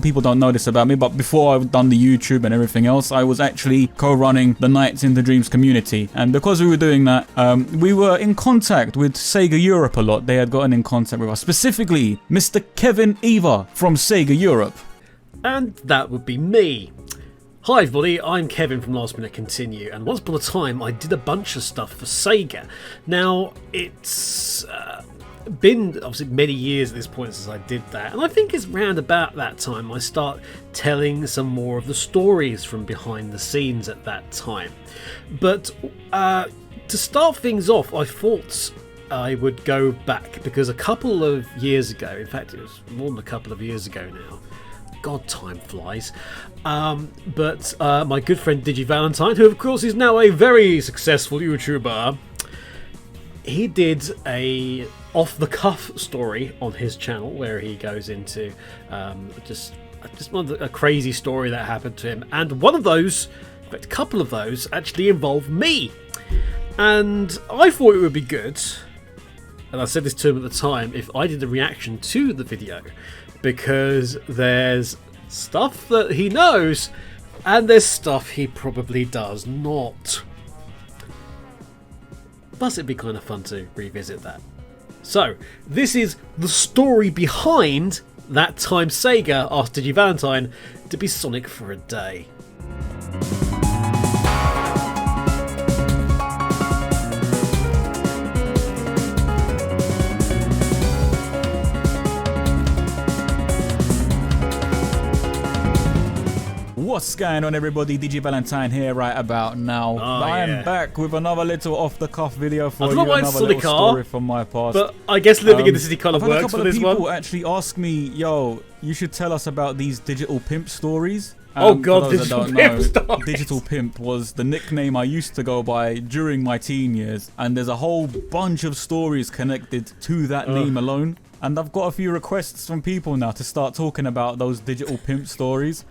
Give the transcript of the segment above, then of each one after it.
people don't know this about me, but before I've done the YouTube and everything else, I was actually co-running the Nights into Dreams community. And because we were doing that, we were in contact with Sega Europe a lot. They had gotten in contact with us, specifically Mr. Kevin Eva from Sega Europe. And that would be me. Hi everybody, I'm Kevin from Last Minute Continue, and once upon a time I did a bunch of stuff for Sega. Now, it's been obviously many years at this point since I did that, and I think it's round about that time I start telling some more of the stories from behind the scenes at that time. But to start things off, I thought I would go back, because a couple of years ago, in fact it was more than a couple of years ago now, God, time flies. But my good friend DigiValentine, who of course is now a very successful YouTuber, he did a off-the-cuff story on his channel where he goes into just a crazy story that happened to him. And one of those, in fact a couple of those, actually involved me. And I thought it would be good, and I said this to him at the time, if I did a reaction to the video, because there's stuff that he knows and there's stuff he probably does not. Plus it'd be kind of fun to revisit that. So this is the story behind that time Sega asked DigiValentine to be Sonic for a day. What's going on everybody, DigiValentine here right about now. I am back with another little off-the-cuff video for you, another little story from my past. But I guess living in the city kind of works for this one. A couple of people actually ask me, yo, you should tell us about these Digital Pimp stories. Oh god, Digital Pimp was the nickname I used to go by during my teen years, and there's a whole bunch of stories connected to that name alone. And I've got a few requests from people now to start talking about those Digital Pimp stories.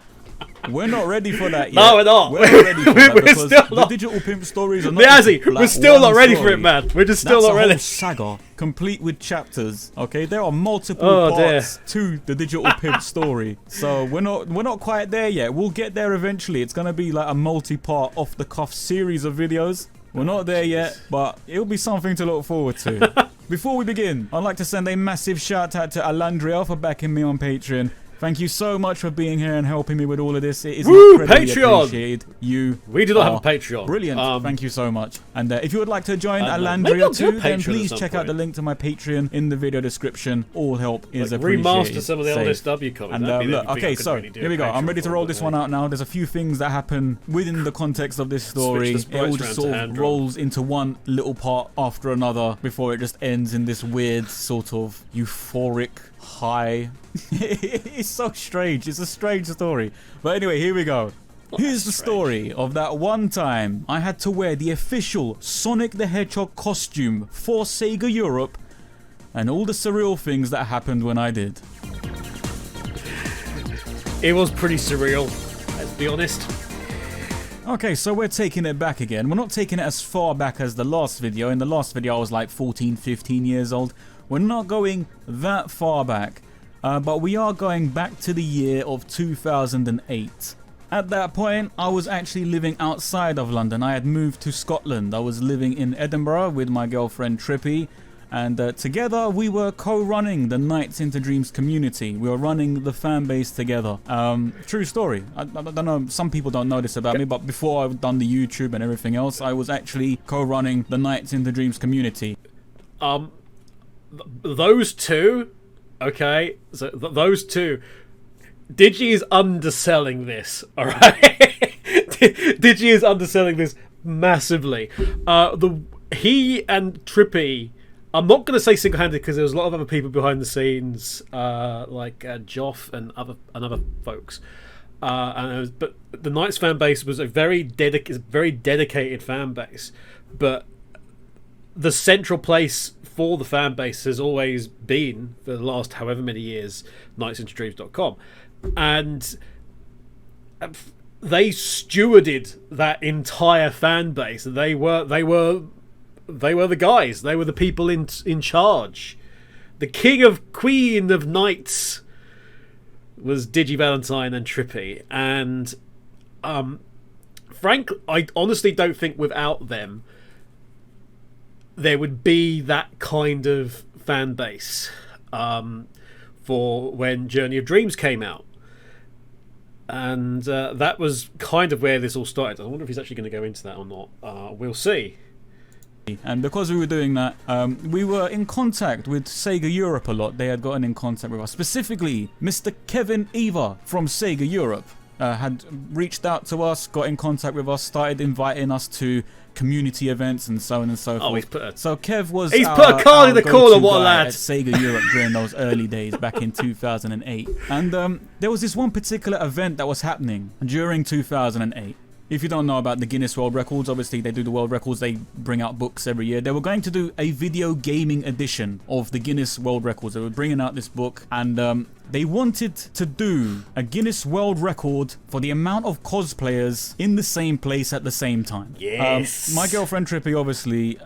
We're not ready for that yet. No, we're not. We're not ready for that because still the not. Digital Pimp stories are not we're still not ready for it, man. We're just still not ready. That's a whole saga, complete with chapters. Okay, there are multiple parts to the Digital Pimp story, so we're not quite there yet. We'll get there eventually. It's gonna be like a multi-part, off-the-cuff series of videos. We're not there yet, but it'll be something to look forward to. Before we begin, I'd like to send a massive shout out to Alandria for backing me on Patreon. Thank you so much for being here and helping me with all of this. It is incredibly appreciated. We do not have a Patreon. Brilliant. Thank you so much. And if you would like to join Alandria too, then please check out the link to my Patreon in the video description. All help is appreciated. Remaster some of the LSW comments. And look, okay, so here we go. I'm ready to roll this one out now. There's a few things that happen within the context of this story. It all just sort of rolls into one little part after another before it just ends in this weird sort of euphoric high. It's so strange. It's a strange story. But anyway, here we go. Here's the story of that one time I had to wear the official Sonic the Hedgehog costume for Sega Europe, and all the surreal things that happened when I did. It was pretty surreal, let's be honest. Okay, so we're taking it back again. We're not taking it as far back as the last video. In the last video I was like 14, 15 years old. We're not going that far back. But we are going back to the year of 2008. At that point, I was actually living outside of London. I had moved to Scotland. I was living in Edinburgh with my girlfriend Trippy, and together we were co-running the Nights into Dreams community. We were running the fan base together. True story. I don't know, some people don't know this about me, but before I've done the YouTube and everything else, I was actually co-running the Nights into Dreams community. Those two... Okay, so those two. Digi is underselling this, alright? Digi is underselling this massively. He and Trippy, I'm not going to say single-handed because there was a lot of other people behind the scenes, like Joff and other folks. But the Knights fan base was a very dedicated fan base. But the central place for the fan base has always been, for the last however many years, nightsintodreams.com, and they stewarded that entire fan base. They were the guys. They were the people in charge. The king of queen of knights was DigiValentine and Trippy, and Frank, I honestly don't think without them there would be that kind of fan base for when Journey of Dreams came out. And that was kind of where this all started. I wonder if he's actually going to go into that or not. We'll see. And because we were doing that, we were in contact with Sega Europe a lot. They had gotten in contact with us. Specifically, Mr. Kevin Eva from Sega Europe had reached out to us, got in contact with us, started inviting us to community events and so on and so forth. So Kev was put a card in the corner, what a lad! At Sega Europe during those early days back in 2008. And there was this one particular event that was happening during 2008. If you don't know about the Guinness World Records, obviously they do the World Records, they bring out books every year. They were going to do a video gaming edition of the Guinness World Records. They were bringing out this book, and they wanted to do a Guinness World Record for the amount of cosplayers in the same place at the same time. Yes. My girlfriend Trippy, obviously,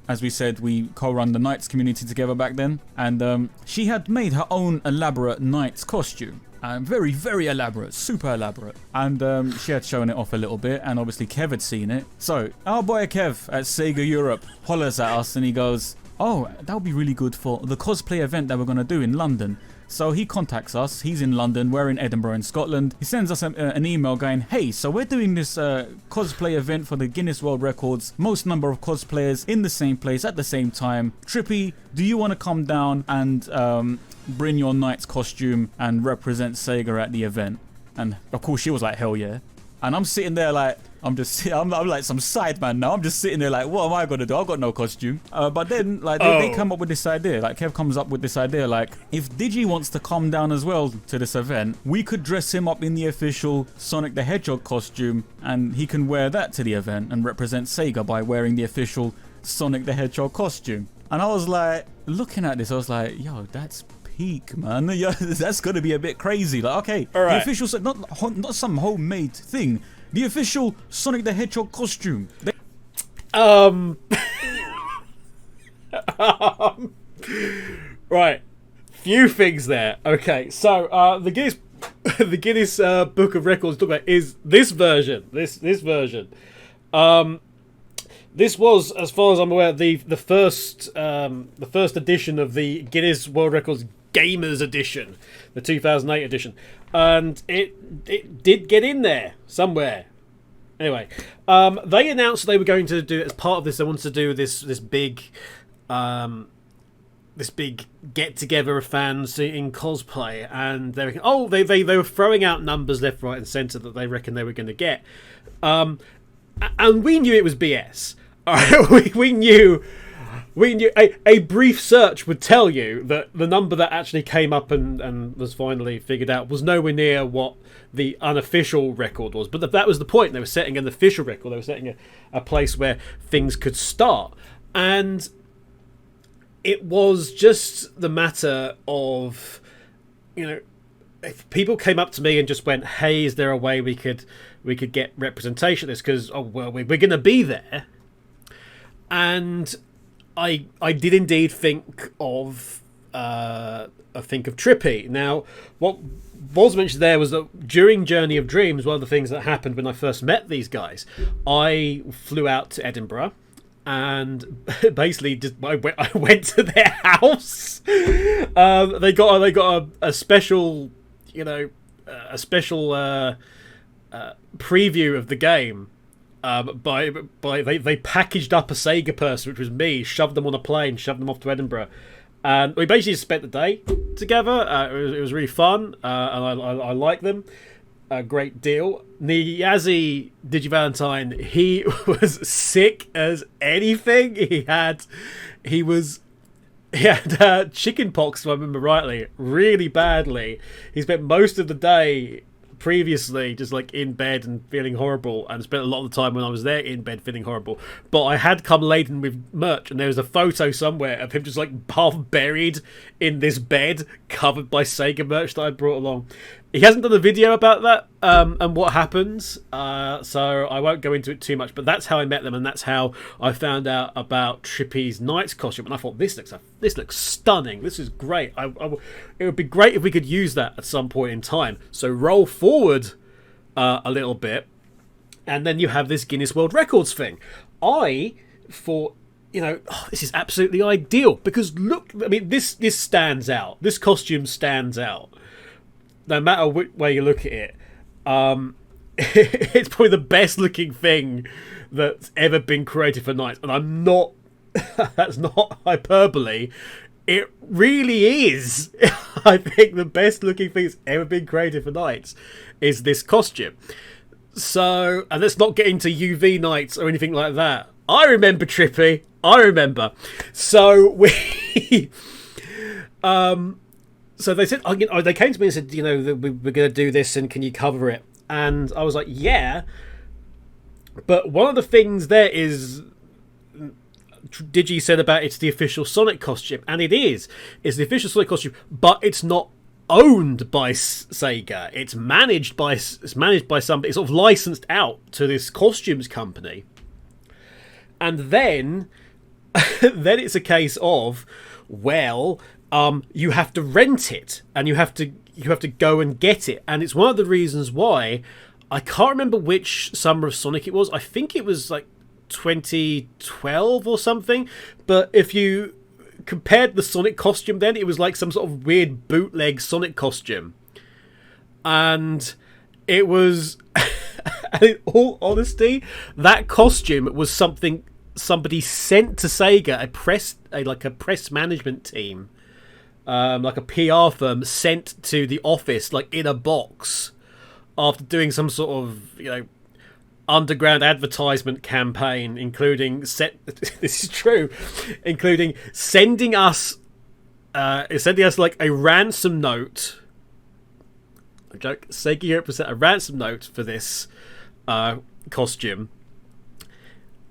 as we said, we co-run the Knights community together back then, and she had made her own elaborate Knights costume. Very, very elaborate, super elaborate. And she had shown it off a little bit, and obviously Kev had seen it. So our boy Kev at Sega Europe hollers at us and he goes, oh, that would be really good for the cosplay event that we're going to do in London. So he contacts us. He's in London, we're in Edinburgh in Scotland. He sends us an email going, hey, so we're doing this cosplay event for the Guinness World Records, most number of cosplayers in the same place at the same time. Trippy, do you want to come down and bring your Knight's costume and represent Sega at the event? And of course she was like, hell yeah. And I'm sitting there like, I'm like some sideman now. I'm just sitting there like, what am I gonna do? I've got no costume. But then like they come up with this idea. Like Kev comes up with this idea. Like if Digi wants to come down as well to this event, we could dress him up in the official Sonic the Hedgehog costume, and he can wear that to the event and represent Sega by wearing the official Sonic the Hedgehog costume. And I was like, looking at this, I was like, yo, that's peak, man. Yeah, that's gonna be a bit crazy. Like, okay, all right. The official, not some homemade thing. The official Sonic the Hedgehog costume. Right, few things there. Okay, so the Guinness Book of Records talk about is this version. This version. This was, as far as I'm aware, the first edition of the Guinness World Records Gamers Edition, the 2008 edition, and it did get in there somewhere. Anyway, they announced they were going to do, as part of this, they wanted to do this big get together of fans in cosplay, and they reckon, they were throwing out numbers left, right, and centre that they reckon they were going to get, and we knew it was BS. we knew a brief search would tell you that the number that actually came up and was finally figured out was nowhere near what the unofficial record was. But that was the point. They were setting an official record. They were setting a place where things could start. And it was just the matter of, if people came up to me and just went, hey, is there a way we could get representation of this? Because, we're going to be there. And I did indeed think of Trippy. Now, what was mentioned there was that during Journey of Dreams, one of the things that happened when I first met these guys, I flew out to Edinburgh and basically I went to their house. They got a special, a special preview of the game. They packaged up a Sega person, which was me, shoved them on a plane, shoved them off to Edinburgh, and we basically spent the day together. It was really fun, and I like them a great deal. Niazi DigiValentine, he was sick as anything. He had chicken pox, if I remember rightly, really badly. He spent most of the day previously just like in bed and feeling horrible, and spent a lot of the time when I was there in bed feeling horrible. But I had come laden with merch, and there was a photo somewhere of him just like half buried in this bed covered by Sega merch that I brought along. he hasn't done a video about that and what happens, so I won't go into it too much. But that's how I met them, and that's how I found out about Trippy's Knight's costume. And I thought, this looks stunning. This is great. It would be great if we could use that at some point in time. So roll forward a little bit, and then you have this Guinness World Records thing. I thought, this is absolutely ideal because look, I mean, this stands out. This costume stands out. No matter which way you look at it, it's probably the best looking thing that's ever been created for Knights. And I'm not, that's not hyperbole. It really is. I think the best looking thing that's ever been created for Knights is this costume. So, and let's not get into UV Knights or anything like that. I remember Trippy. I remember. So we, so they said, they came to me and said, that we're going to do this, and can you cover it? And I was like, yeah. But one of the things there is, Digi said about it's the official Sonic costume, and it is. It's the official Sonic costume, but it's not owned by Sega. It's managed by somebody. It's sort of licensed out to this costumes company. And then it's a case of, well, you have to rent it, and you have to go and get it. And it's one of the reasons why I can't remember which Summer of Sonic it was. I think it was like 2012 or something. But if you compared the Sonic costume then, it was like some sort of weird bootleg Sonic costume. And it was, and in all honesty, that costume was something somebody sent to Sega, a press management team, like a PR firm, sent to the office, like in a box, after doing some sort of underground advertisement campaign, including this is true, including sending us like a ransom note. A joke. Sega Europe sent a ransom note for this costume.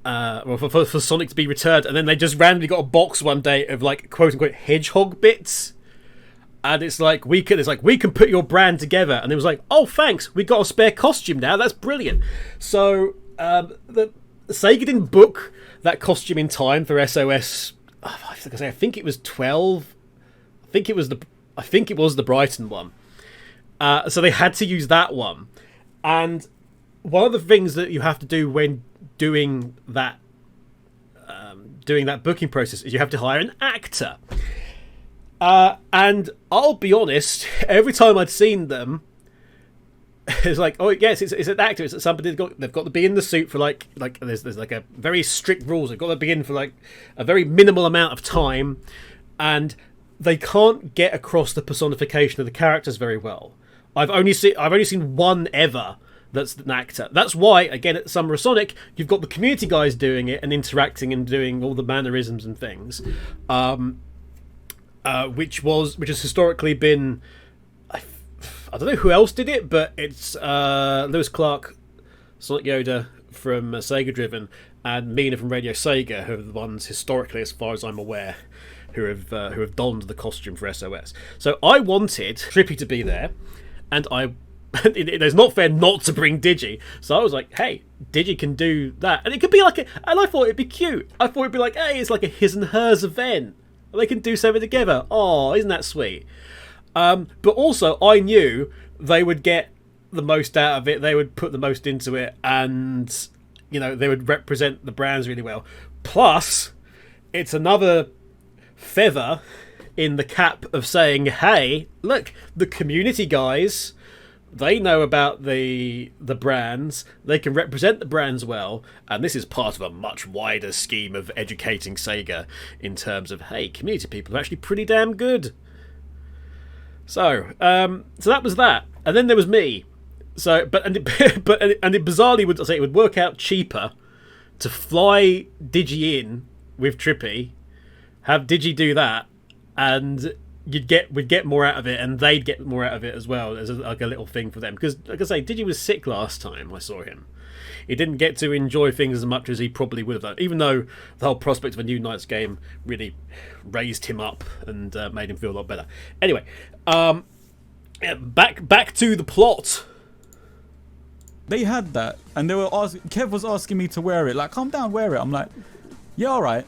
For Sonic to be returned, and then they just randomly got a box one day of like quote unquote hedgehog bits, and it's like we can put your brand together, and it was like, oh thanks, we got a spare costume now, that's brilliant. So the Sega didn't book that costume in time for SOS. I think it was 12. I think it was the Brighton one. So they had to use that one, and one of the things that you have to do when doing that booking process is you have to hire an actor. And I'll be honest, every time I'd seen them, it's like, oh yes, it's an actor. It's somebody they've got to be in the suit for like there's like a very strict rules. They've got to be in for like a very minimal amount of time, and they can't get across the personification of the characters very well. I've only seen one ever that's an actor. That's why, again, at Summer of Sonic, you've got the community guys doing it and interacting and doing all the mannerisms and things, which has historically been, I don't know who else did it, but it's Lewis Clark, Sonic Yoda from Sega Driven, and Mina from Radio Sega, who are the ones historically, as far as I'm aware, who have donned the costume for SOS. So I wanted Trippy to be there, and it's not fair not to bring Digi. So I was like, hey, Digi can do that. And it could be like and I thought it'd be cute. I thought it'd be like, hey, it's like a his and hers event. They can do something together. Oh, isn't that sweet? But also, I knew they would get the most out of it. They would put the most into it. And, they would represent the brands really well. Plus, it's another feather in the cap of saying, hey, look, the community guys, they know about the brands, they can represent the brands well, and this is part of a much wider scheme of educating Sega in terms of, hey, community people are actually pretty damn good. So that was that, and then there was me. So, it bizarrely would say it would work out cheaper to fly Digi in with Trippy, have Digi do that, and we'd get more out of it, and they'd get more out of it as well as like a little thing for them. Because, like I say, Digi was sick last time I saw him. He didn't get to enjoy things as much as he probably would have done, even though the whole prospect of a new Knights game really raised him up and made him feel a lot better. Anyway, Yeah, back to the plot. They had that, and they were Kev was asking me to wear it. Like, calm down, wear it. I'm like, yeah, all right,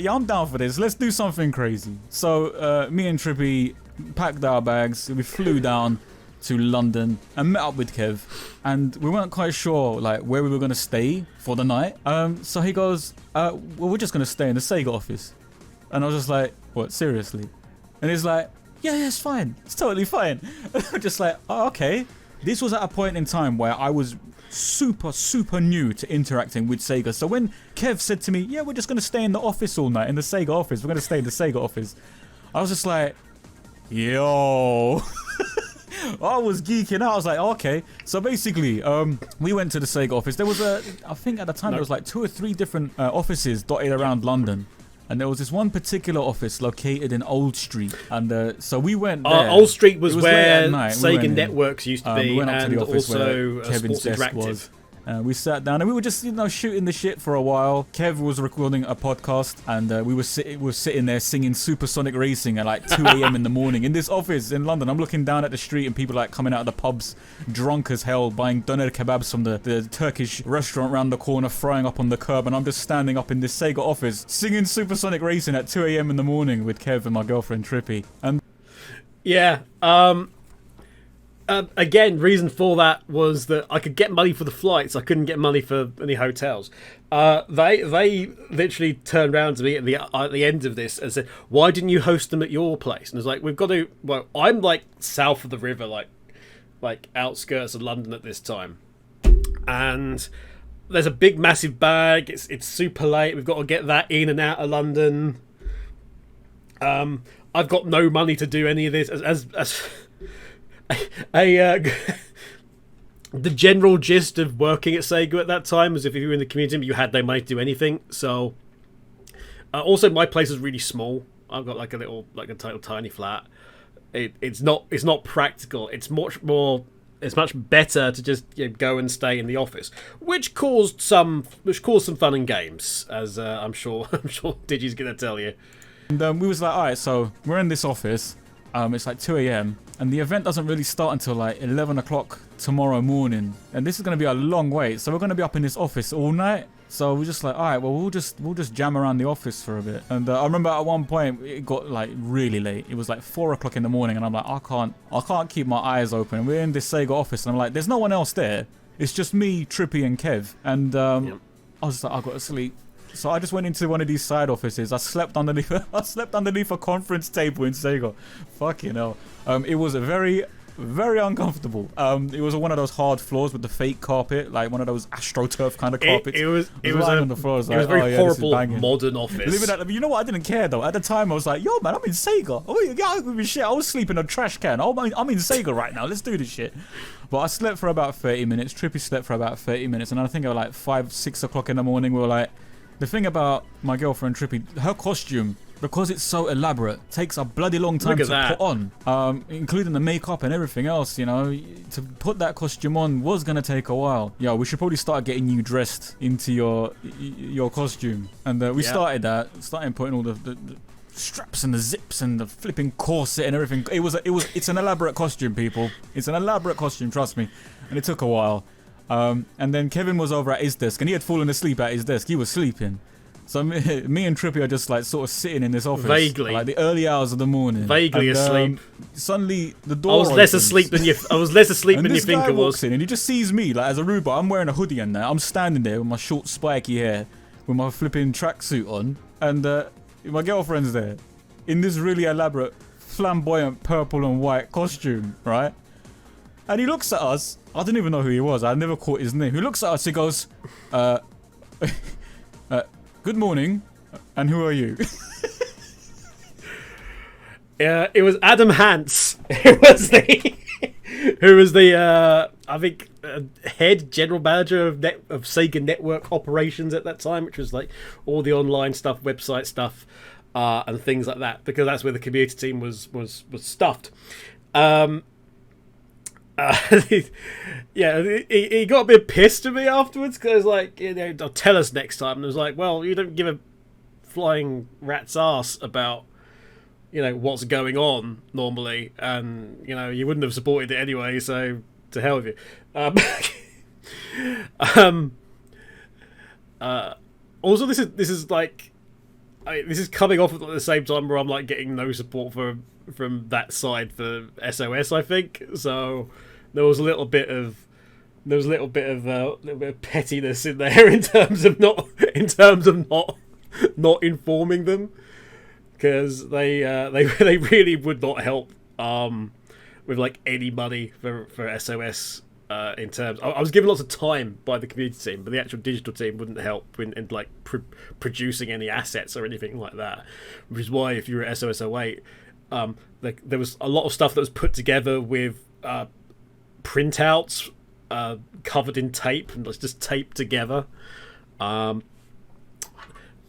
yeah, I'm down for this. Let's do something crazy. So me and Trippy packed our bags. We flew down to London and met up with Kev, and we weren't quite sure like where we were gonna stay for the night. So he goes, well, we're just gonna stay in the Sega office, and I was just like, what, seriously? And he's like, yeah, it's fine, it's totally fine. And I'm just like, oh, okay. This was at a point in time where I was super new to interacting with Sega. So when Kev said to me, yeah, we're just gonna stay in the office all night, in the Sega office, we're gonna stay in the Sega office, I was just like, yo. I was geeking out. I was like, okay. So basically, we went to the Sega office. There was I think at the time there was like 2 or 3 different offices dotted around London. And there was this one particular office located in Old Street. And so we went there. Old Street was where night. Sega Networks used to be. We went up to the office also where Kevin's Sports desk Interactive. was. We sat down and we were just, shooting the shit for a while. Kev was recording a podcast, and we were sitting there singing Supersonic Racing at like 2 a.m. in the morning in this office in London. I'm looking down at the street and people like coming out of the pubs drunk as hell, buying doner kebabs from the Turkish restaurant round the corner, frying up on the curb, and I'm just standing up in this Sega office singing Supersonic Racing at 2 a.m. in the morning with Kev and my girlfriend Trippy. And yeah, again, reason for that was that I could get money for the flights. I couldn't get money for any hotels. They literally turned around to me at the end of this and said, "Why didn't you host them at your place?" And it's like, we've got to. Well, I'm like south of the river, like outskirts of London at this time, and there's a big massive bag. It's super late. We've got to get that in and out of London. I've got no money to do any of this as the general gist of working at Sega at that time was if you were in the community, you had no money to do anything. So, also my place is really small. I've got like a total tiny flat. It's not practical. It's much better to just go and stay in the office, which caused some fun and games, as I'm sure Digi's gonna tell you. And we was like, all right, so we're in this office. It's like 2 a.m. and the event doesn't really start until like 11 o'clock tomorrow morning. And this is going to be a long wait. So we're going to be up in this office all night. So we're just like, all right, well, we'll just jam around the office for a bit. And I remember at one point it got like really late. It was like 4 o'clock in the morning, and I'm like, I can't keep my eyes open. We're in this Sega office, and I'm like, there's no one else there. It's just me, Trippy, and Kev. And I was like, I got to sleep. So I just went into one of these side offices. I slept underneath a conference table in Sega. Fucking hell. It was a very uncomfortable. It was one of those hard floors with the fake carpet, like one of those AstroTurf kind of carpets. It was on the floor. It was a very horrible modern office. You know what? I didn't care though. At the time, I was like, "Yo, man, I'm in Sega. Oh yeah, shit. I was sleeping in a trash can. I'm in Sega right now. Let's do this shit." But I slept for about 30 minutes. Trippy slept for about 30 minutes, and I think at like 5-6 o'clock in the morning, we were like. The thing about my girlfriend Trippy, her costume, because it's so elaborate, takes a bloody long time to put on, including the makeup and everything else. To put that costume on was gonna take a while. Yeah, we should probably start getting you dressed into your costume, and we started putting all the straps and the zips and the flipping corset and everything. It's an elaborate costume, people. It's an elaborate costume, trust me, and it took a while. And then Kevin was over at his desk, and he had fallen asleep at his desk. He was sleeping. So me and Trippy are just like sort of sitting in this office, vaguely, like the early hours of the morning, vaguely asleep. Suddenly the door. I was less asleep than you think I was. Walks in and he just sees me like as a Aruba. I'm wearing a hoodie and I'm standing there with my short spiky hair, with my flipping tracksuit on, and my girlfriend's there in this really elaborate, flamboyant purple and white costume, right? And he looks at us. I didn't even know who he was. I never caught his name. He looks at us. He goes, "Good morning. And who are you?" It was Adam Hance. Who was the I think head general manager of Sega Network operations at that time, which was like all the online stuff, website stuff, and things like that, because that's where the community team was stuffed. He got a bit pissed at me afterwards because like, "I'll tell us next time." And I was like, "Well, you don't give a flying rat's ass about what's going on normally, and you wouldn't have supported it anyway. So to hell with you. Also, this is like, this is coming off at the same time where I'm like getting no support from that side for SOS. I think so. There was a little bit of pettiness in there in terms of not informing them, because they really would not help with like any money for SOS. In terms, I was given lots of time by the community team, but the actual digital team wouldn't help in like producing any assets or anything like that. Which is why if you were at SOS 08, there was a lot of stuff that was put together with printouts covered in tape and just taped together. So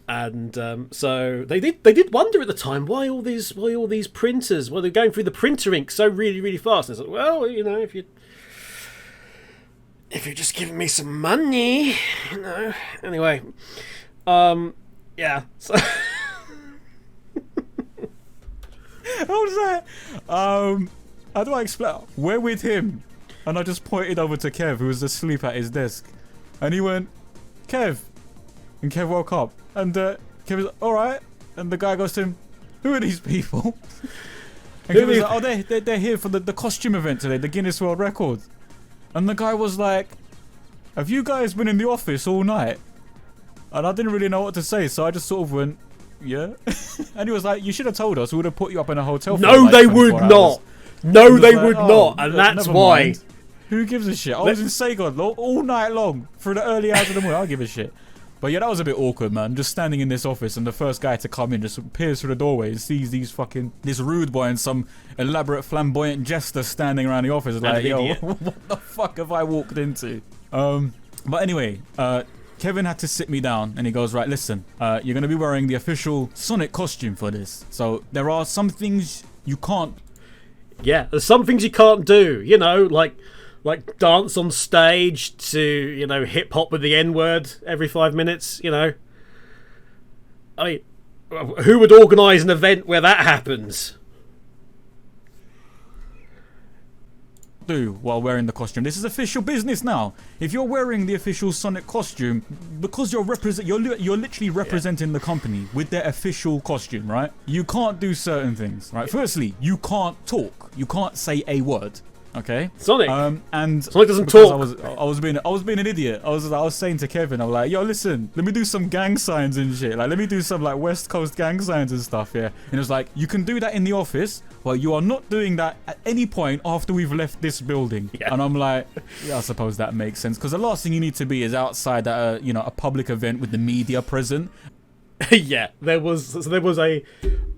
they did wonder at the time why all these printers, they're going through the printer ink so really fast. And it's like, well, if you're just giving me some money, Anyway, yeah. So How was that? How do I explain? We're with him, and I just pointed over to Kev, who was asleep at his desk, and he went, "Kev," and Kev woke up, and Kev was like, "All right," and the guy goes to him, "Who are these people?" And Kev was like, "Oh, they're here for the costume event today, the Guinness World Record." And the guy was like, "Have you guys been in the office all night?" And I didn't really know what to say, so I just sort of went, "Yeah." And he was like, "You should have told us. We would have put you up in a hotel for No, like they 24 would hours." not. No, they like, would "Oh, not. And that's never why. mind. Who gives a shit? I was in Saigon all night long through the early hours of the morning. I give a shit." But yeah, that was a bit awkward, man. Just standing in this office and the first guy to come in just appears through the doorway and sees this rude boy and some elaborate flamboyant jester standing around the office. Like, yo, what the fuck have I walked into? But anyway, Kevin had to sit me down and he goes, "Right, listen, you're going to be wearing the official Sonic costume for this. So there are some things you can't." Yeah, there's some things you can't do, like dance on stage to, hip hop with the N-word every 5 minutes, I mean, who would organise an event where that happens? Do while wearing the costume. This is official business now. If you're wearing the official Sonic costume, because you're literally representing the company with their official costume, right? You can't do certain things, right? Firstly, you can't talk. You can't say a word. Okay. Sonic. And Sonic doesn't talk. I was being an idiot. I was saying to Kevin, I was like, "Yo, listen, let me do some gang signs and shit. Like, let me do some like West Coast gang signs and stuff." Yeah. And it was like, "You can do that in the office, but you are not doing that at any point after we've left this building." Yeah. And I'm like, "Yeah, I suppose that makes sense, because the last thing you need to be is outside at a public event with the media present." Yeah, there was a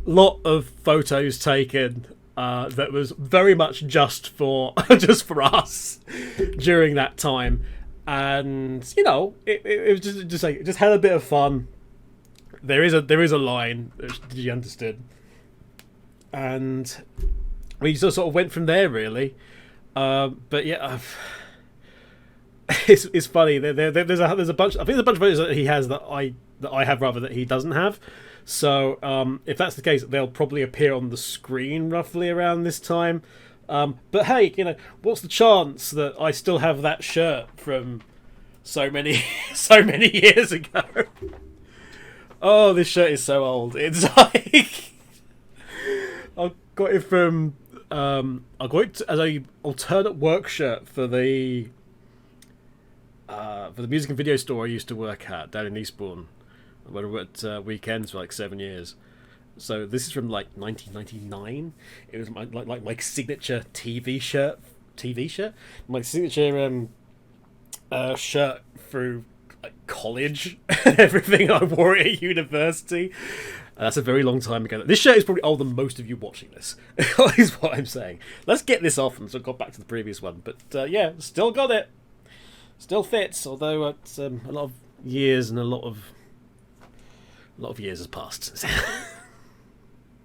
lot of photos taken. That was very much just for us during that time, and it was just had a bit of fun. There is a line that you understood, and we just sort of went from there really. But yeah, it's funny. There's a bunch. I think there's a bunch of photos that he has that I have rather that he doesn't have. So if that's the case, they'll probably appear on the screen roughly around this time. But hey, what's the chance that I still have that shirt from so many years ago? Oh, this shirt is so old. It's like I got it from I got it as a alternate work shirt for the music and video store I used to work at down in Eastbourne. I worked at weekends for like 7 years. So this is from like 1999. It was my signature TV shirt, my signature shirt through like college and everything. I wore it at university. That's a very long time ago. This shirt is probably older than most of you watching this. Is what I'm saying. Let's get this off and so got back to the previous one. But yeah, still got it. Still fits, although it's a lot of years and a lot of years has passed.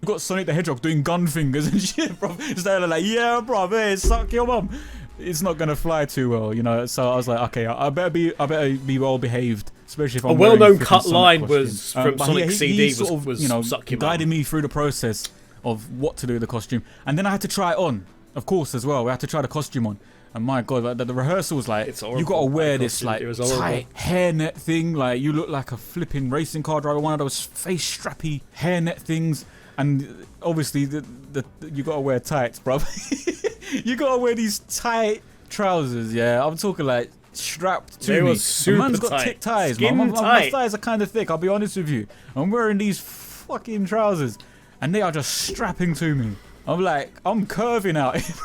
You've got Sonic the Hedgehog doing gun fingers and shit, bro. Just there like, "Yeah, bro, hey, suck your mum." It's not gonna fly too well, So I was like, okay, I better be well behaved, especially if I'm a well-known cut line was from but Sonic CD sort of, was suck your guiding mum. me through the process of what to do with the costume. And then I had to try it on, of course, as well. We had to try the costume on. And my God, the rehearsal was like, you got to wear this like tight hairnet thing. Like you look like a flipping racing car driver, one of those face strappy hairnet things. And obviously, you got to wear tights, bro. You got to wear these tight trousers, yeah. I'm talking like strapped to me. The man's got thick ties, man. My thighs are kind of thick, I'll be honest with you. I'm wearing these fucking trousers, and they are just strapping to me. I'm like, I'm curving out here.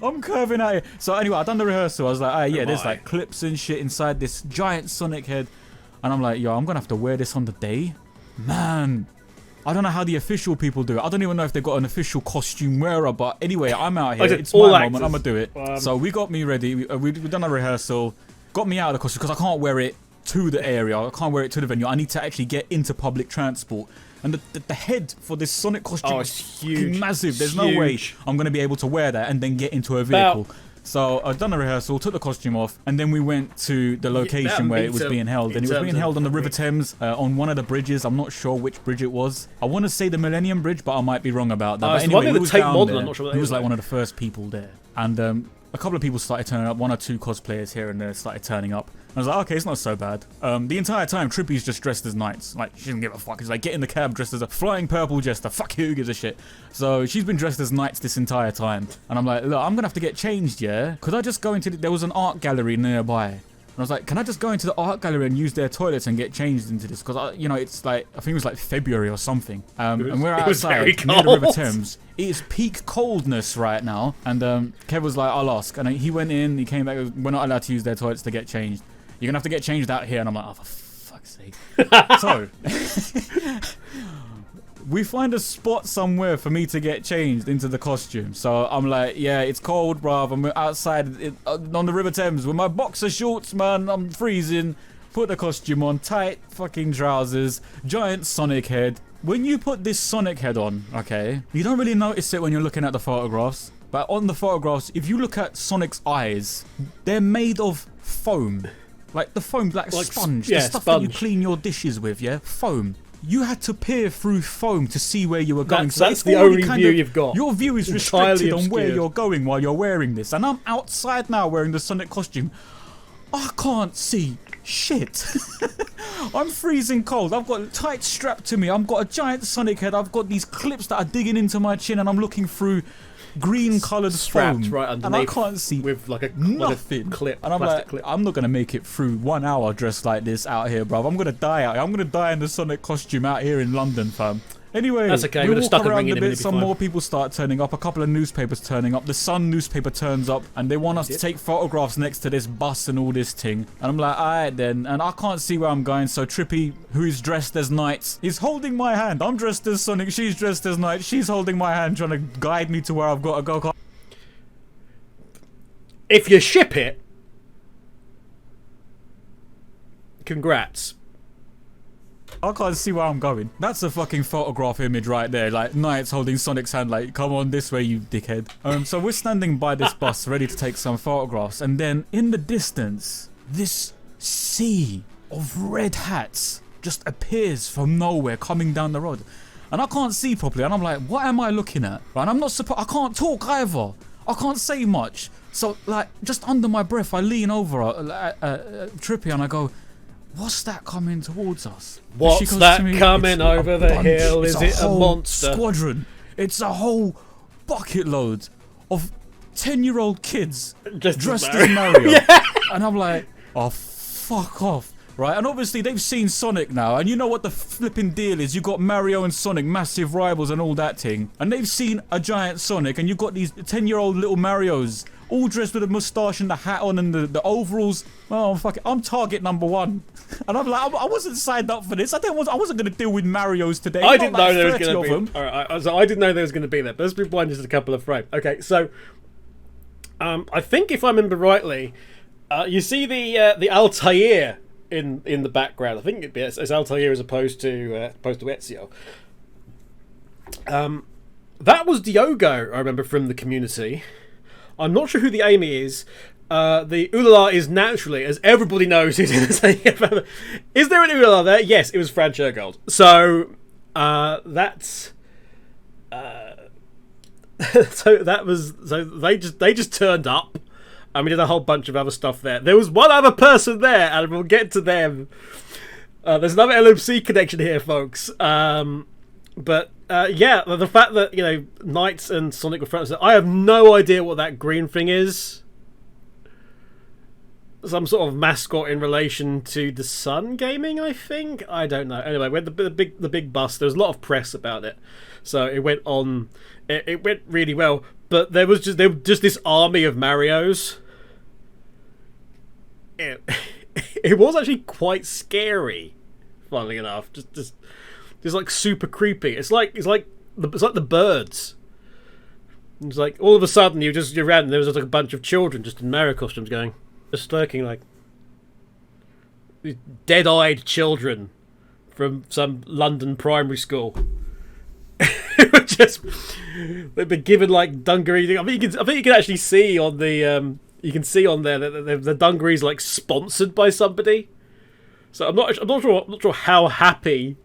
I'm curving out here. So anyway, I done the rehearsal. I was like, yeah, there's like clips and shit inside this giant Sonic head. And I'm like, yo, I'm going to have to wear this on the day. Man, I don't know how the official people do it. I don't even know if they've got an official costume wearer. But anyway, I'm out here. It's my moment. I'm going to do it. So we got me ready. We've done a rehearsal. Got me out of the costume because I can't wear it to the area. I can't wear it to the venue. I need to actually get into public transport. And the head for this Sonic costume is huge, massive. There's no way I'm going to be able to wear that and then get into a vehicle. So I've done a rehearsal, took the costume off, and then we went to the location where it was being held. And it was being held on the River Thames, on one of the bridges. I'm not sure which bridge it was. I want to say the Millennium Bridge, but I might be wrong about that. But anyway, it was down there. He was like one of the first people there. And a couple of people started turning up. 1 or 2 cosplayers here and there started turning up. I was like, okay, it's not so bad. The entire time, Trippy's just dressed as Knights. Like, she doesn't give a fuck. He's like, get in the cab dressed as a flying purple jester. Fuck you, who gives a shit? So she's been dressed as Knights this entire time. And I'm like, look, I'm going to have to get changed, yeah? Could I just go into there was an art gallery nearby. And I was like, can I just go into the art gallery and use their toilets and get changed into this? Because, you know, it's like, I think it was like February or something. And we're outside near the River Thames. It is peak coldness right now. And Kev was like, I'll ask. And he went in, he came back, we're not allowed to use their toilets to get changed. You're going to have to get changed out here. And I'm like, oh, for fuck's sake. So, we find a spot somewhere for me to get changed into the costume. So I'm like, yeah, it's cold, bruv. I'm outside on the River Thames with my boxer shorts, man. I'm freezing. Put the costume on, tight fucking trousers, giant Sonic head. When you put this Sonic head on, okay, you don't really notice it when you're looking at the photographs. But on the photographs, if you look at Sonic's eyes, they're made of foam. Like the foam, like sponge. The stuff that you clean your dishes with, yeah? Foam. You had to peer through foam to see where you were going. That's the only view you've got. Your view is restricted on where you're going while you're wearing this. And I'm outside now wearing the Sonic costume. I can't see shit. I'm freezing cold. I've got a tight strap to me. I've got a giant Sonic head. I've got these clips that are digging into my chin and I'm looking through green coloured foam, right underneath, and I can't see with like a nothing. Clip, and I'm like, I'm not gonna make it through 1 hour dressed like this out here, bruv. I'm gonna die out here. I'm gonna die in the Sonic costume out here in London, fam. Anyway, that's okay. We walk around a bit. Some more people start turning up. A couple of newspapers turning up. The Sun newspaper turns up, and they want us to take photographs next to this bus and all this thing. And I'm like, alright then. And I can't see where I'm going. So Trippy, who is dressed as Knights, is holding my hand. I'm dressed as Sonic. She's dressed as Knight. She's holding my hand, trying to guide me to where I've got to go. If you ship it, congrats. I can't see where I'm going. That's a fucking photograph image right there. Like, Knights holding Sonic's hand like, come on this way, you dickhead. So we're standing by this bus ready to take some photographs. And then in the distance, this sea of red hats just appears from nowhere coming down the road. And I can't see properly. And I'm like, what am I looking at? Right? I'm not supposed... I can't talk either. I can't say much. So, like, just under my breath, I lean over Trippy and I go... What's that coming towards us? What's that coming over the hill? Is it a monster? Squadron. It's a whole bucket load of 10-year-old kids dressed as Mario. Yeah. And I'm like, oh, fuck off. Right? And obviously they've seen Sonic now, and you know what the flipping deal is. You've got Mario and Sonic, massive rivals and all that thing. And they've seen a giant Sonic, and you've got these 10-year-old little Marios, all dressed with a moustache and the hat on and the overalls. Oh, fuck it. I'm target number 1. And I'm like, I wasn't signed up for this. I wasn't going to deal with Marios today. I didn't know there was going to be. Alright, so I didn't know there was going to be that. But let's rewind just a couple of frames. Okay, so I think if I remember rightly, you see the Altair in the background. I think it's Altair as opposed to Ezio. That was Diogo, I remember, from the community. I'm not sure who the Amy is. The Ulala is naturally, as everybody knows who's in the same. Is there an Ulala there? Yes, it was Fran Shergold. So that's so they just turned up, and we did a whole bunch of other stuff there. There was one other person there, and we'll get to them. There's another LMC connection here, folks. But yeah, the fact that, you know, Knights and Sonic were friends, I have no idea what that green thing is. Some sort of mascot in relation to the Sun Gaming, I think. I don't know. Anyway, we had the big bust. There was a lot of press about it, so it went on. It went really well. But there was just this army of Marios. It was actually quite scary, funnily enough. Just like super creepy. It's like the Birds. It's like all of a sudden you're around and there was just like a bunch of children just in Mario costumes just lurking, like these dead-eyed children from some London primary school. They've been given like dungarees. I think you can actually see on the you can see on there that the dungarees like sponsored by somebody. So I'm not sure how happy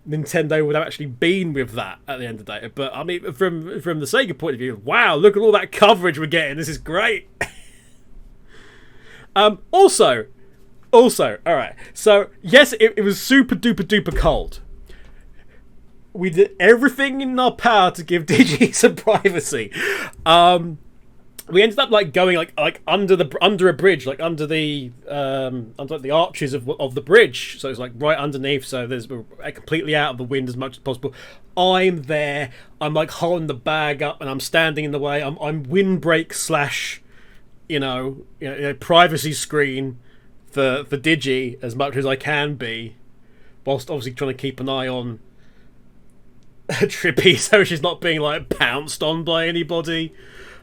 Nintendo would have actually been with that at the end of the day. But I mean, from the Sega point of view, wow, look at all that coverage we're getting. This is great. Also, all right. So yes, it was super duper cold. We did everything in our power to give Digi some privacy. We ended up like going like under a bridge, like under the arches of the bridge. So it's like right underneath. So we're completely out of the wind as much as possible. I'm there. I'm like holding the bag up, and I'm standing in the way. I'm windbreak / you know, privacy screen for Digi as much as I can be, whilst obviously trying to keep an eye on Trippy so she's not being like pounced on by anybody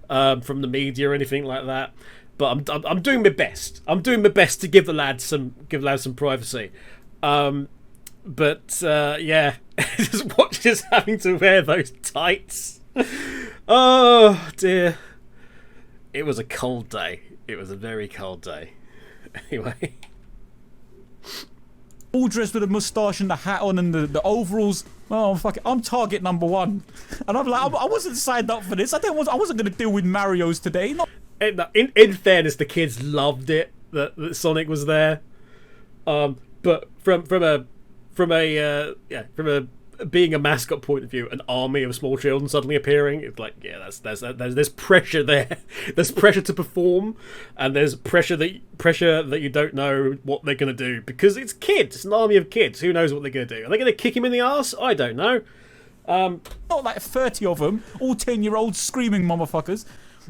from the media or anything like that. But I'm doing my best. I'm doing my best to give the lad some privacy. But yeah, just having to wear those tights. Oh dear. It was a cold day. It was a very cold day. Anyway. All dressed with a moustache and the hat on and the overalls. Oh, fuck it. I'm target number 1. And I'm like, I wasn't signed up for this. I wasn't going to deal with Marios today. In fairness, the kids loved it that Sonic was there. But from a being a mascot point of view, an army of small children suddenly appearing, it's like, yeah, there's pressure there. There's pressure to perform, and there's pressure that you don't know what they're going to do, because it's kids. It's an army of kids. Who knows what they're going to do? Are they going to kick him in the arse? I don't know. Not like 30 of them, all 10-year-olds screaming motherfuckers.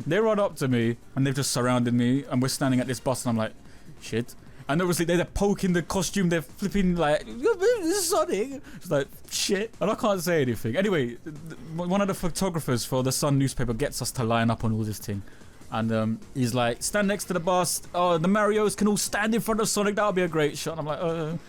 They run up to me and they've just surrounded me, and we're standing at this bus, and I'm like, shit. And obviously they're poking the costume, they're flipping like, this is Sonic. It's like, shit. And I can't say anything. Anyway, one of the photographers for the Sun newspaper gets us to line up on all this thing. And he's like, stand next to the bus. Oh, the Marios can all stand in front of Sonic. That'll be a great shot. And I'm like,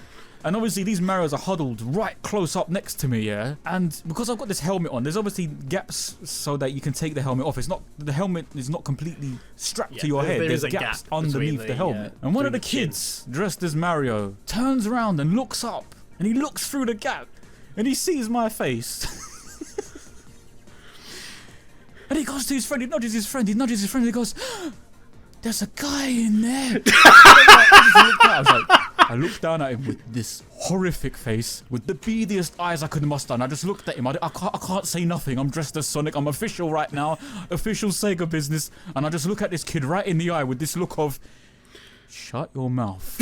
And obviously these Marios are huddled right close up next to me, yeah? And because I've got this helmet on, there's obviously gaps so that you can take the helmet off. The helmet is not completely strapped to your head. There's gaps underneath the helmet. And one of the kids, dressed as Mario, turns around and looks up. And he looks through the gap. And he sees my face. And he goes to his friend, he nudges his friend, he goes, there's a guy in there. I looked down at him with this horrific face, with the beadiest eyes I could muster, and I just looked at him. I can't say nothing. I'm dressed as Sonic. I'm official right now. Official Sega business. And I just look at this kid right in the eye with this look of, shut your mouth.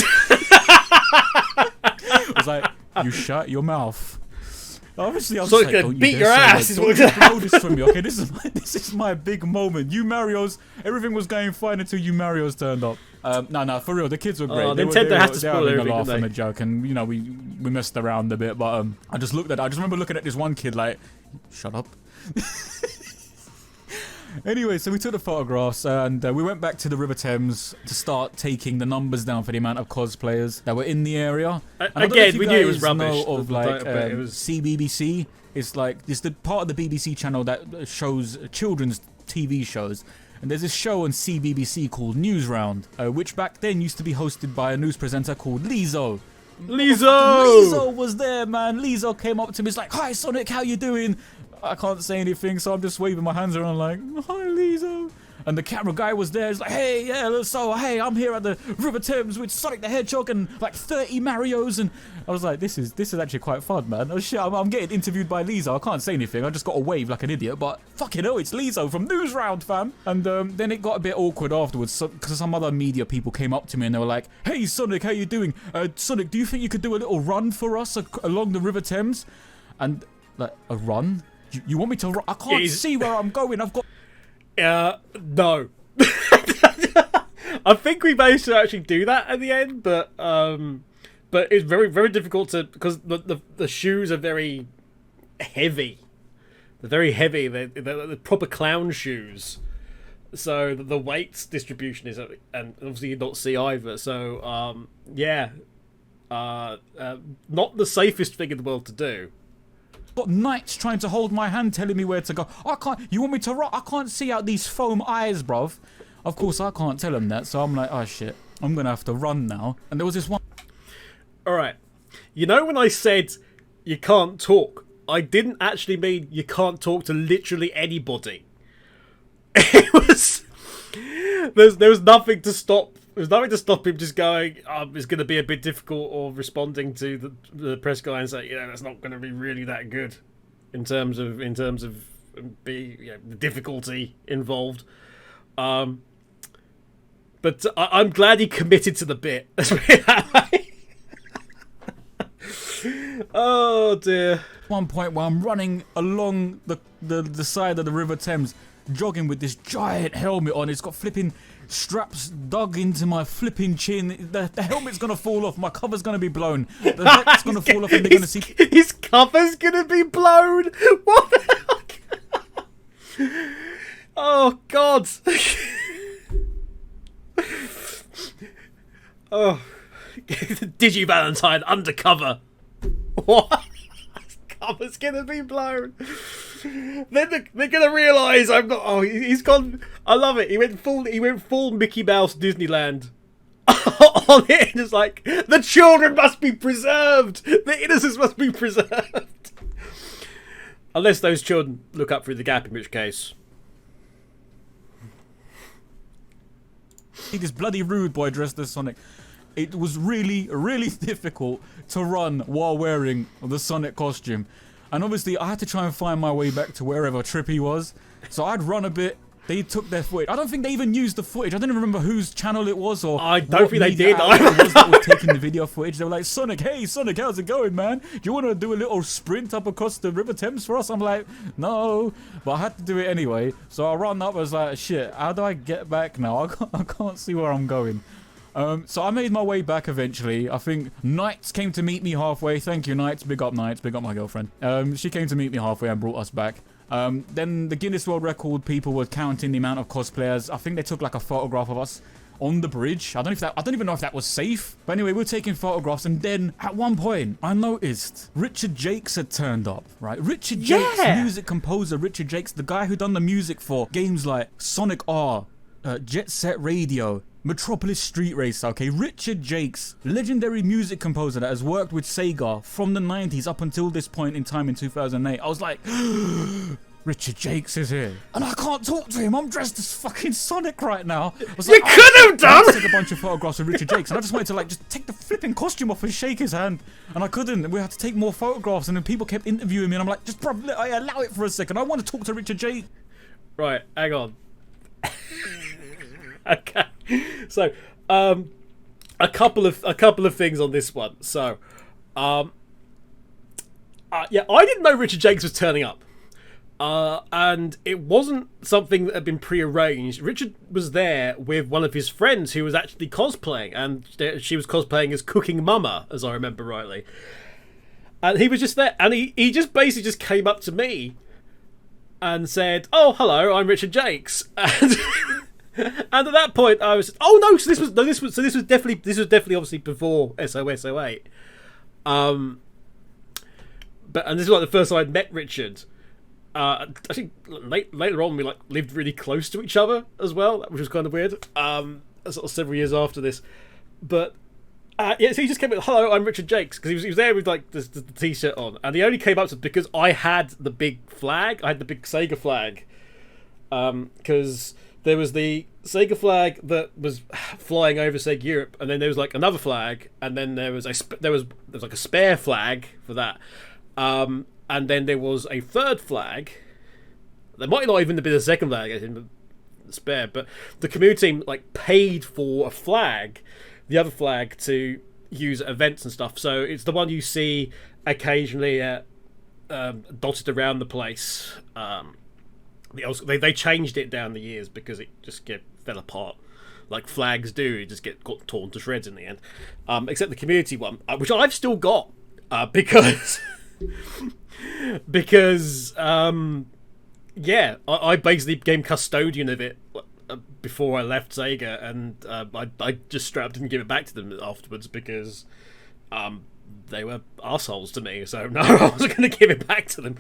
I was like, you shut your mouth. Obviously, I'm so just like, gonna beat your ass. Don't blow this from me, okay? This is my big moment. You Marios, everything was going fine until you Marios turned up. No, for real, the kids were great. Nintendo had to spoil everything, a laugh and a joke, and you know we messed around a bit, but I just remember looking at this one kid like, shut up. Anyway, so we took the photographs and we went back to the River Thames to start taking the numbers down for the amount of cosplayers that were in the area. Again, we knew it was rubbish. Of like CBBC. It's the part of the BBC channel that shows children's TV shows. And there's this show on CBBC called Newsround, which back then used to be hosted by a news presenter called Lizzo. Lizzo was there, man. Lizzo came up to me. He's like, "Hi, Sonic, how you doing?" I can't say anything, so I'm just waving my hands around like, hi, Lizzo. And the camera guy was there. He's like, hey, yeah, so, hey, I'm here at the River Thames with Sonic the Hedgehog and like 30 Marios. And I was like, this is actually quite fun, man. Oh, shit, I'm getting interviewed by Lizzo. I can't say anything. I just got to wave like an idiot. But fucking hell, it's Lizzo from News Round, fam. And then it got a bit awkward afterwards because some other media people came up to me and they were like, hey, Sonic, how you doing? Sonic, do you think you could do a little run for us along the River Thames? And like, a run? You want me to run? I can't see where I'm going. I've got... No. I think we managed to actually do that at the end, but it's very, very difficult to, because the shoes are very heavy. They're very heavy. They're proper clown shoes. So the weight distribution is, and obviously you don't see either. So yeah, not the safest thing in the world to do. Got knights trying to hold my hand, telling me where to go. I can't. You want me to run? I can't see out these foam eyes, bruv. Of course, I can't tell them that. So I'm like, oh shit, I'm gonna have to run now. And there was this one. All right, you know when I said you can't talk, I didn't actually mean you can't talk to literally anybody. It was there was nothing to stop. There was nothing to stop him just going, it's going to be a bit difficult, or responding to the press guy and say, that's not going to be really that good in terms of the difficulty involved. But I'm glad he committed to the bit. Let's put it that way. Oh dear. One point where I'm running along the side of the River Thames, jogging with this giant helmet on. It's got flipping straps dug into my flipping chin. The helmet's gonna fall off. My cover's gonna be blown. The hat's gonna fall off, and they're gonna see his cover's gonna be blown. What the hell? Oh God. Oh, Digi Valentine undercover. What? His cover's gonna be blown. Then they're gonna realise I'm not. Oh, he's gone. I love it. He went full Mickey Mouse Disneyland on it. And it's like, the children must be preserved. The innocence must be preserved. Unless those children look up through the gap, in which case. this bloody rude boy dressed as Sonic. It was really, really difficult to run while wearing the Sonic costume. And obviously, I had to try and find my way back to wherever Trippy was. So I'd run a bit. They took their footage. I don't think they even used the footage. I don't even remember whose channel it was, or I don't think they did. It was that was taking the video footage. They were like, Sonic, hey Sonic, how's it going, man? Do you want to do a little sprint up across the River Thames for us? I'm like, no, but I had to do it anyway. So I ran up. I was like, shit, how do I get back now? I can't see where I'm going. So I made my way back eventually. I think Knights came to meet me halfway. Thank you, Knights. Big up, Knights. Big up my girlfriend. She came to meet me halfway and brought us back. Then the Guinness World Record people were counting the amount of cosplayers. I think they took like a photograph of us on the bridge. I don't even know if that was safe. But anyway, we're taking photographs, and then at one point I noticed Richard Jakes had turned up, right? Richard Jakes, music composer Richard Jakes, the guy who done the music for games like Sonic R, Jet Set Radio, Metropolis Street Racer, okay? Richard Jakes, legendary music composer that has worked with Sega from the 90s up until this point in time in 2008. I was like, Richard Jakes is here. And I can't talk to him. I'm dressed as fucking Sonic right now. I was like, you could have done! I took a bunch of photographs of Richard Jakes, and I just wanted to like just take the flipping costume off and shake his hand. And I couldn't. And we had to take more photographs, and then people kept interviewing me, and I'm like, just bro, I allow it for a second. I want to talk to Richard Jakes. Right, hang on. Okay, so a couple of things on this one. So, yeah, I didn't know Richard Jakes was turning up, and it wasn't something that had been prearranged. Richard was there with one of his friends who was actually cosplaying, and she was cosplaying as Cooking Mama, as I remember rightly. And he was just there, and he just basically just came up to me and said, "Oh, hello, I'm Richard Jakes." And at that point, I was, oh no! So this was definitely obviously before SOS 08. And this is like the first time I'd met Richard. I think later on we like lived really close to each other as well, which was kind of weird. Sort of several years after this, but Yeah, so he just came in, hello, I'm Richard Jakes, because he was there with like the t-shirt on, and he only came up to because I had the big flag, I had the big Sega flag, because there was the Sega flag that was flying over Sega Europe, and then there was like another flag, and then there was like a spare flag for that, and then there was a third flag. There might not even have been a second flag, I think, but spare, but the community team like paid for a flag, the other flag, to use at events and stuff. So it's the one you see occasionally dotted around the place. They changed it down the years because it just fell apart, like flags do. It just got torn to shreds in the end. Except the community one, which I've still got because because yeah, I basically became custodian of it before I left Sega, and I just straight up didn't give it back to them afterwards because they were assholes to me, so no, I wasn't going to give it back to them.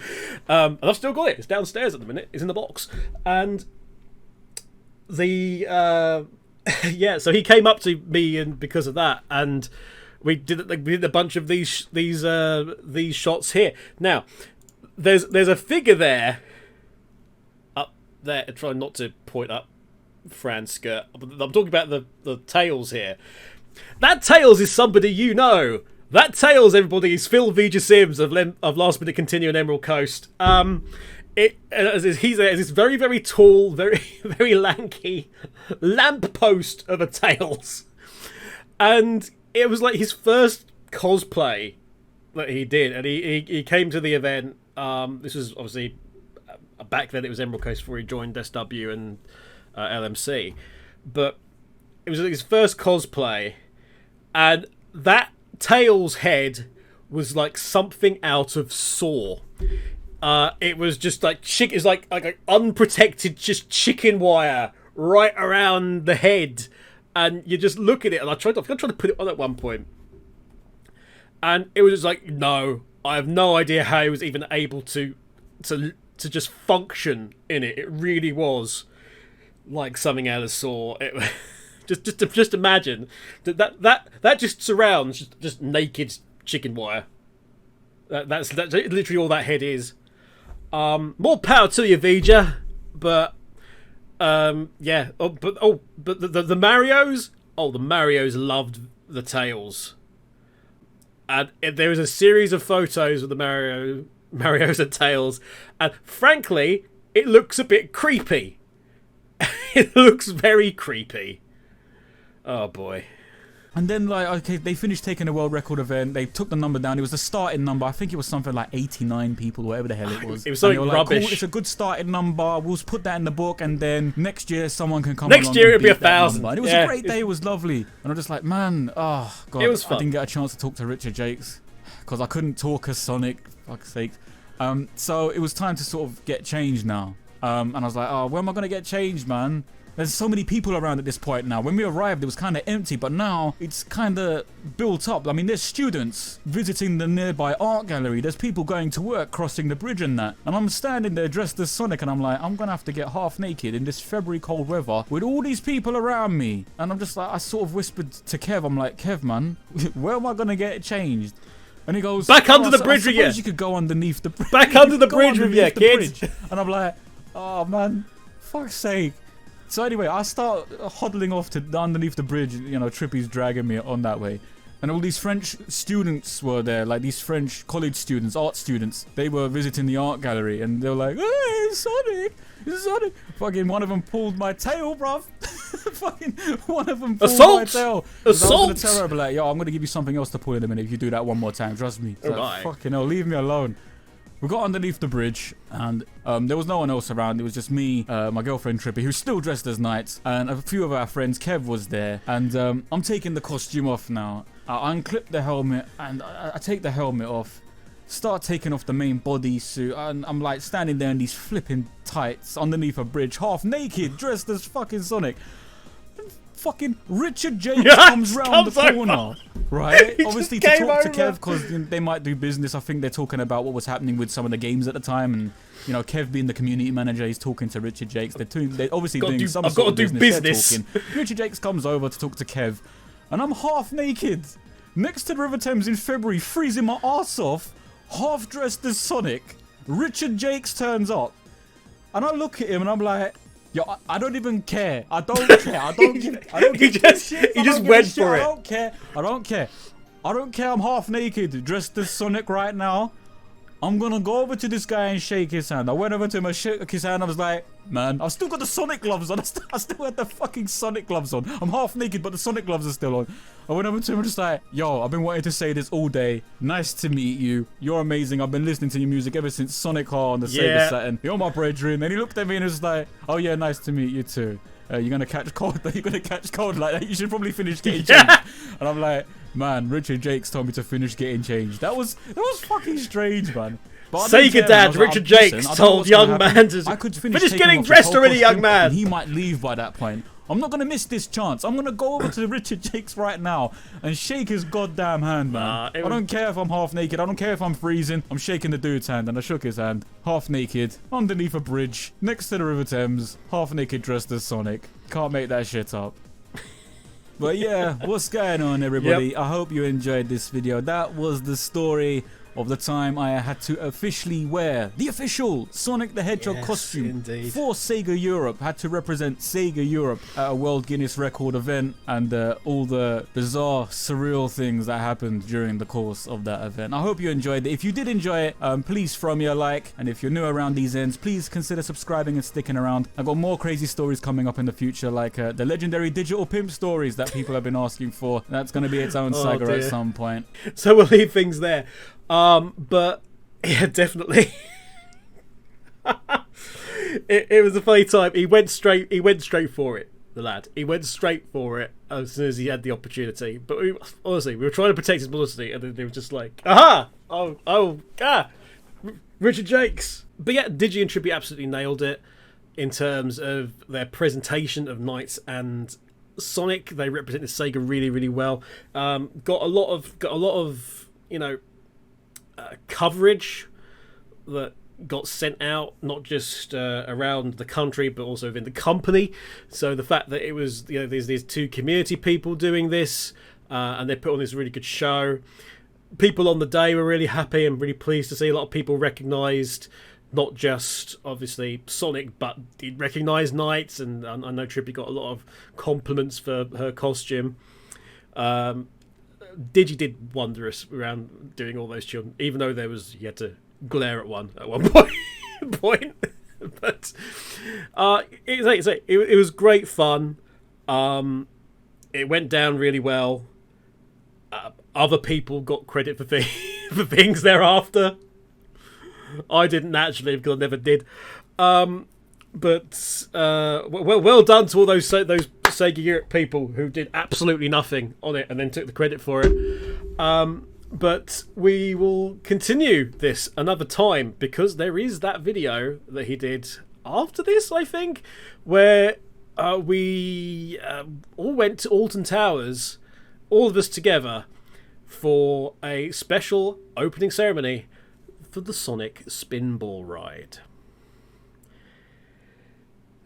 And I've still got it. It's downstairs at the minute. It's in the box. And the yeah, so he came up to me and because of that, and we did a bunch of these shots here. Now, there's a figure there up there. Try not to point up Fran's skirt. I'm talking about the Tails here. That Tails is somebody you know. That Tails, everybody, is Phil Vija Sims of Last Minute Continue on Emerald Coast. He's this very, very tall, very, very lanky lamppost of a Tails. And it was like his first cosplay that he did. And he came to the event. This was obviously back then, it was Emerald Coast before he joined SW and LMC. But it was his first cosplay. And that Tails' head was like something out of Saw. It was just like it's like unprotected, just chicken wire right around the head, and you just look at it. And I tried to put it on at one point, and it was just like, no, I have no idea how he was even able to just function in it. It really was like something out of Saw. It Just imagine that just surrounds just naked chicken wire. That's literally all that head is. More power to you, Vija. But yeah. But the Marios. Oh, the Marios loved the Tails. And there was a series of photos of the Marios and Tails, and frankly, it looks a bit creepy. It looks very creepy. Oh boy. And then, like, okay, they finished taking a world record event. They took the number down. It was the starting number. I think it was something like 89 people, whatever the hell it was. It was something like, rubbish. Cool, it's a good starting number. We'll put that in the book, and then next year someone can come. Next year it'll be 1,000. And it was a great day. It was lovely. And I'm just like, man, oh god, it was fun. I didn't get a chance to talk to Richard Jakes because I couldn't talk as Sonic. Fuck's sake. So it was time to sort of get changed now. And I was like, oh, where am I gonna get changed, man? There's so many people around at this point now. When we arrived, it was kind of empty, but now it's kind of built up. I mean, there's students visiting the nearby art gallery. There's people going to work, crossing the bridge and that. And I'm standing there dressed as Sonic, and I'm like, I'm going to have to get half naked in this February cold weather with all these people around me. And I'm just like, I sort of whispered to Kev, I'm like, Kev, man, where am I going to get changed? And he goes, back under the bridge with you. You could go underneath the bridge. Back under the bridge with you, kids. And I'm like, oh, man, fuck's sake. So anyway, I start huddling off to underneath the bridge. You know, Trippy's dragging me on that way. And all these French students were there, like these French college students, art students. They were visiting the art gallery, and they were like, hey, Sonic, Sonic. Fucking one of them pulled my tail, bruv. Fucking one of them pulled my tail. Assault! I was going to tell her, like, yo, I'm going to give you something else to pull in a minute if you do that one more time. Trust me. Like, fucking hell, leave me alone. We got underneath the bridge, and there was no one else around. It was just me, my girlfriend Trippy, who's still dressed as Knights, and a few of our friends. Kev was there, and I'm taking the costume off now. I unclip the helmet, and I take the helmet off, start taking off the main bodysuit, and I'm like standing there in these flipping tights underneath a bridge, half naked, dressed as fucking Sonic. Fucking Richard Jakes comes round the corner, right? Obviously to talk to Kev, because they might do business. I think they're talking about what was happening with some of the games at the time, and you know, Kev being the community manager, he's talking to Richard Jakes. They're obviously doing some sort of business. Richard Jakes comes over to talk to Kev, and I'm half naked, next to the River Thames in February, freezing my arse off, half dressed as Sonic. Richard Jakes turns up. And I look at him and I'm like, yo, I don't even care. I don't care. I don't give He just went for it. I don't care. I don't care. I don't care. I'm half naked, dressed as Sonic right now. I'm gonna go over to this guy and shake his hand. I went over to him and shook his hand. I was like, man, I've still got the Sonic gloves on. I still had the fucking Sonic gloves on. I'm half naked, but the Sonic gloves are still on. I went over to him and just like, yo, I've been wanting to say this all day. Nice to meet you. You're amazing. I've been listening to your music ever since Sonic Hall on the Sega Saturn. You're my brethren. And he looked at me and was like, oh yeah, nice to meet you too. You're gonna catch cold. You're gonna catch cold like that. You should probably finish getting changed. And I'm like, man, Richard Jakes told me to finish getting changed. That was fucking strange, man. Sega dad Richard Jakes told young man to finish getting dressed already, young man. And he might leave by that point. I'm not gonna miss this chance. I'm gonna go over to Richard Jakes right now and shake his goddamn hand, man. I don't care if I'm half naked. I don't care if I'm freezing. I'm shaking the dude's hand, and I shook his hand, half naked, underneath a bridge, next to the River Thames, half naked, dressed as Sonic. Can't make that shit up. But yeah, what's going on, everybody? Yep. I hope you enjoyed this video. That was the story of the time I had to officially wear the official Sonic the Hedgehog costume for Sega Europe. Had to represent Sega Europe at a World Guinness Record event, and all the bizarre, surreal things that happened during the course of that event. I hope you enjoyed it. If you did enjoy it, please throw me a like, and if you're new around these ends, please consider subscribing and sticking around. I've got more crazy stories coming up in the future, like the legendary Digital Pimp stories that people have been asking for. That's going to be its own saga at some point. So we'll leave things there. But yeah, definitely. it was a funny time. He went straight for it, the lad. He went straight for it as soon as he had the opportunity. But honestly, we were trying to protect his modesty, and then they were just like, aha! Richard Jakes. But yeah, Digi and Trippy absolutely nailed it in terms of their presentation of Knights and Sonic. They represented Sega really, really well. Got a lot of coverage that got sent out, not just around the country but also within the company. So the fact that it was, there's these two community people doing this, and they put on this really good show. People on the day were really happy and really pleased to see a lot of people recognised not just obviously Sonic, but did recognise Knights, and I know Trippy got a lot of compliments for her costume. Digi did wondrous around doing all those children, even though you had to glare at one point. But it was great fun. It went down really well. Other people got credit for things thereafter. I didn't naturally, because I never did. But well done to all those Sega Europe people who did absolutely nothing on it and then took the credit for it. But we will continue this another time, because there is that video that he did after this, I think, where we all went to Alton Towers, all of us together, for a special opening ceremony for the Sonic Spinball ride.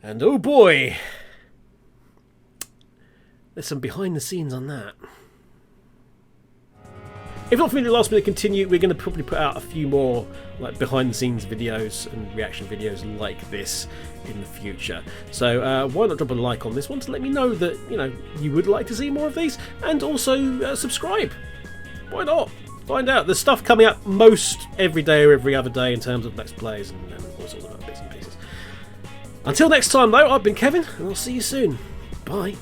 And oh boy, there's some behind the scenes on that. If not for me, the last minute continue, we're going to probably put out a few more like behind the scenes videos and reaction videos like this in the future. So why not drop a like on this one to let me know that you would like to see more of these, and also subscribe. Why not? Find out. There's stuff coming up most every day or every other day in terms of Let's Plays and all sorts of other bits and pieces. Until next time, though, I've been Kevin, and I'll see you soon. Bye.